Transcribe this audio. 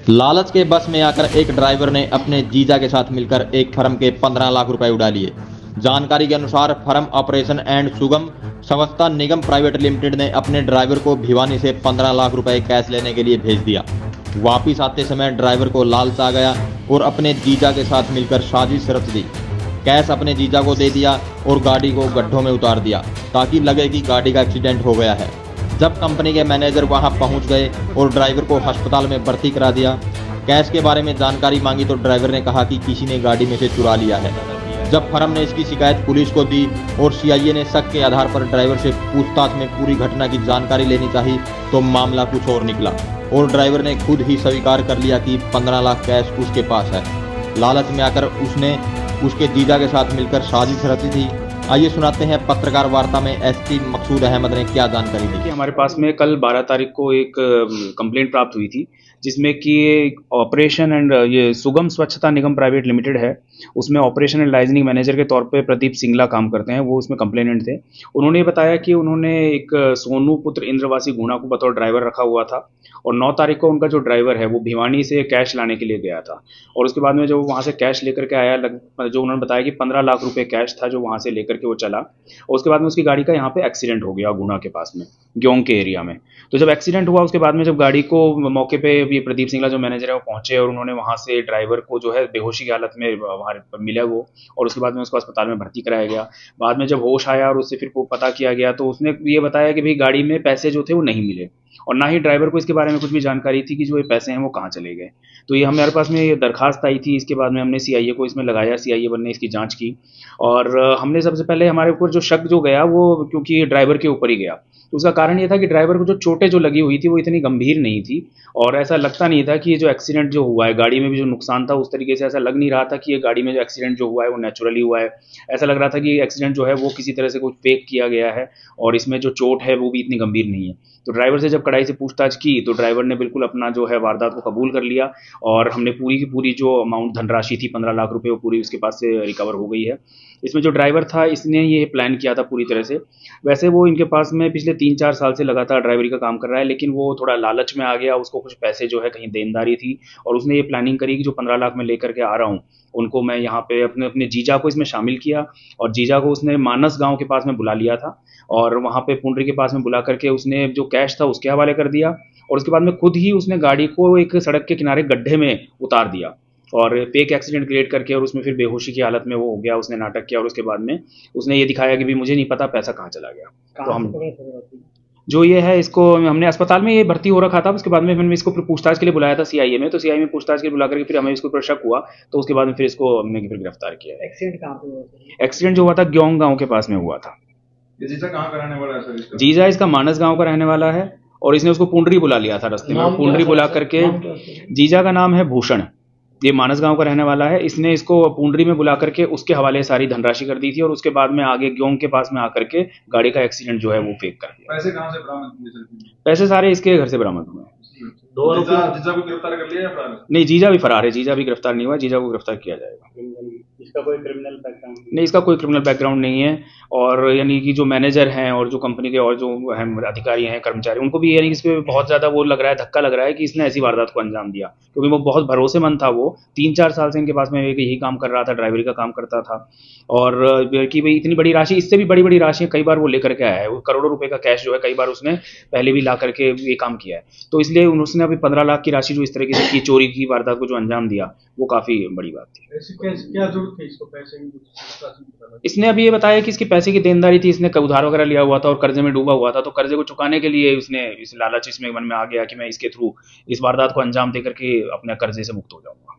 लालच के बस में आकर एक ड्राइवर ने अपने जीजा के साथ मिलकर एक फर्म के 15 लाख रुपए उड़ा लिए। जानकारी के अनुसार फर्म ऑपरेशन एंड सुगम संस्था निगम प्राइवेट लिमिटेड ने अपने ड्राइवर को भिवानी से 15 लाख रुपए कैश लेने के लिए भेज दिया। वापिस आते समय ड्राइवर को लालच आ गया और अपने जीजा के साथ मिलकर साजिश रच दी। कैश अपने जीजा को दे दिया और गाड़ी को गड्ढों में उतार दिया ताकि लगे कि गाड़ी का एक्सीडेंट हो गया है। जब कंपनी के मैनेजर वहां पहुंच गए और ड्राइवर को अस्पताल में भर्ती करा दिया। कैश के बारे में जानकारी मांगी तो ड्राइवर ने कहा कि किसी ने गाड़ी में से चुरा लिया है। जब फर्म ने इसकी शिकायत पुलिस को दी और सीआईए ने शक के आधार पर ड्राइवर से पूछताछ में पूरी घटना की जानकारी लेनी चाहिए तो मामला कुछ और निकला और ड्राइवर ने खुद ही स्वीकार कर लिया कि 15 लाख कैश उसके पास है। लालच में आकर उसने उसके जीजा के साथ मिलकर साजिश रची थी। आइए सुनाते हैं पत्रकार वार्ता में एसपी मकसूद अहमद ने क्या जानकारी दी। हमारे पास में कल 12 तारीख को एक कंप्लेंट प्राप्त हुई थी जिसमें कि ऑपरेशन एंड ये सुगम स्वच्छता निगम प्राइवेट लिमिटेड है, उसमें ऑपरेशन एंड लाइजनिंग मैनेजर के तौर पे प्रदीप सिंगला काम करते हैं, वो उसमें कंप्लेनेंट थे। उन्होंने बताया कि उन्होंने एक सोनू पुत्र इंद्रवासी गुणा को बतौर ड्राइवर रखा हुआ था और 9 तारीख को उनका जो ड्राइवर है वो भिवानी से कैश लाने के लिए गया था और उसके बाद में जो वहाँ से कैश लेकर के आया, जो उन्होंने बताया कि 15 लाख रुपए कैश था जो वहाँ से लेकर के वो चला और उसके बाद में उसकी गाड़ी का यहाँ पे एक्सीडेंट हो गया गुणा के पास में, ग्योंग के एरिया में। तो जब एक्सीडेंट हुआ उसके बाद में जब गाड़ी को मौके पे ये प्रदीप सिंगला जो मैनेजर है वो पहुंचे और उन्होंने वहां से ड्राइवर को जो है बेहोशी की हालत में वहां मिला वो और उसके बाद में उसको अस्पताल में भर्ती कराया गया। बाद में जब होश आया और उससे फिर पता किया गया तो उसने ये बताया कि भाई गाड़ी में पैसे जो थे वो नहीं मिले और ना ही ड्राइवर को इसके बारे में कुछ भी जानकारी थी कि जो ये पैसे हैं वो कहाँ चले गए। तो ये हमारे पास में ये दरखास्त आई थी, इसके बाद में हमने सीआईए को इसमें लगाया, सीआईए ने इसकी जांच की और हमने सबसे पहले हमारे ऊपर जो शक जो गया वो क्योंकि ड्राइवर के ऊपर ही गया। तो उसका कारण ये था कि ड्राइवर को जो चोटें जो लगी हुई थी वो इतनी गंभीर नहीं थी और ऐसा लगता नहीं था कि ये जो एक्सीडेंट जो हुआ है गाड़ी में भी जो नुकसान था उस तरीके से ऐसा लग नहीं रहा था कि ये गाड़ी में जो एक्सीडेंट जो हुआ है वो नेचुरली हुआ है। ऐसा लग रहा था कि एक्सीडेंट जो है वो किसी तरह से कुछ फेक किया गया है और इसमें जो चोट है वो भी इतनी गंभीर नहीं है। तो ड्राइवर से जब कड़ाई से पूछताछ की तो ड्राइवर ने बिल्कुल अपना जो है वारदात को कबूल कर लिया और हमने पूरी की पूरी जो अमाउंट धनराशि थी 15 लाख रुपए वो पूरी उसके पास से रिकवर हो गई है। इसमें जो ड्राइवर था इसने ये प्लान किया था पूरी तरह से। वैसे वो इनके पास में पिछले 3-4 साल से लगातार ड्राइवरी का काम कर रहा है, लेकिन वो थोड़ा लालच में आ गया, उसको कुछ पैसे जो है कहीं देनदारी थी और उसने ये प्लानिंग करी कि जो 15 लाख में लेकर के आ रहा हूँ उनको मैं यहाँ पे अपने जीजा को इसमें शामिल किया और जीजा को उसने मानस गांव के पास में बुला लिया था और वहाँ पे पुंडरी के पास में बुला करके उसने जो कैश था उसके हवाले कर दिया और उसके बाद में खुद ही उसने गाड़ी को एक सड़क के किनारे गड्ढे में उतार दिया और फेक एक्सीडेंट क्रिएट करके और उसमें फिर बेहोशी की हालत में वो हो गया, उसने नाटक किया और उसके बाद में उसने ये दिखाया कि भी मुझे नहीं पता पैसा कहाँ चला गया। तो हम जो ये है इसको हमने अस्पताल में ये भर्ती हो रखा था, उसके बाद में हमने इसको पूछताछ के लिए बुलाया था सीआईए में, तो सीआईए में पूछताछ के लिए बुला करके फिर हमें इसको शक हुआ तो उसके बाद में फिर इसको हमने फिर गिरफ्तार किया। एक्सीडेंट कहाँ पे हुआ था? एक्सीडेंट जो हुआ था ग्योंग गाँव के पास में हुआ था। जीजा कहाँ का रहने वाला है सर? जीजा इसका मानस गाँव का रहने वाला है और इसने उसको पुंडरी बुला लिया था रास्ते में, पुंडरी बुला करके। जीजा का नाम है भूषण, ये मानस गांव का रहने वाला है। इसने इसको पुंडरी में बुला करके उसके हवाले सारी धनराशि कर दी थी और उसके बाद में आगे ग्योंग के पास में आकर के गाड़ी का एक्सीडेंट जो है वो फेक कर दिया। पैसे कहाँ से बरामद हुए सर? पैसे सारे इसके घर से बरामद हुए। जीजा को गिरफ्तार कर लिया या फरार? नहीं, जीजा भी फरार है, जीजा भी गिरफ्तार नहीं हुआ, जीजा को गिरफ्तार किया जाएगा। इसका कोई क्रिमिनल बैकग्राउंड नहीं, इसका कोई क्रिमिनल बैकग्राउंड नहीं है और यानी कि जो मैनेजर हैं और जो कंपनी के और जो अहम अधिकारी हैं कर्मचारी उनको भी यानी इस पर बहुत ज़्यादा वो लग रहा है, धक्का लग रहा है कि इसने ऐसी वारदात को अंजाम दिया, क्योंकि वो बहुत भरोसेमंद था। वो 3-4 साल से इनके पास में यही काम कर रहा था, ड्राइवरी का काम करता था और कि भाई इतनी बड़ी राशि, इससे भी बड़ी बड़ी राशि कई बार वो लेकर के आया है, वो करोड़ों रुपए का कैश जो है कई बार उसने पहले भी ला करके ये काम किया है। तो इसलिए उसने अभी 15 लाख की राशि जो इस तरीके से की, चोरी की वारदात को जो अंजाम दिया, वो काफ़ी बड़ी बात थी। क्या जरूरत थी इसको पैसे की? इसने अभी ये बताया कि इसकी पैसे की देनदारी थी, इसने उधार वगैरह लिया हुआ था और कर्जे में डूबा हुआ था, तो कर्जे को चुकाने के लिए उसने इस लालच इसमें मन में आ गया कि मैं इसके थ्रू इस वारदात को अंजाम देकर के अपने कर्जे से मुक्त हो जाऊंगा।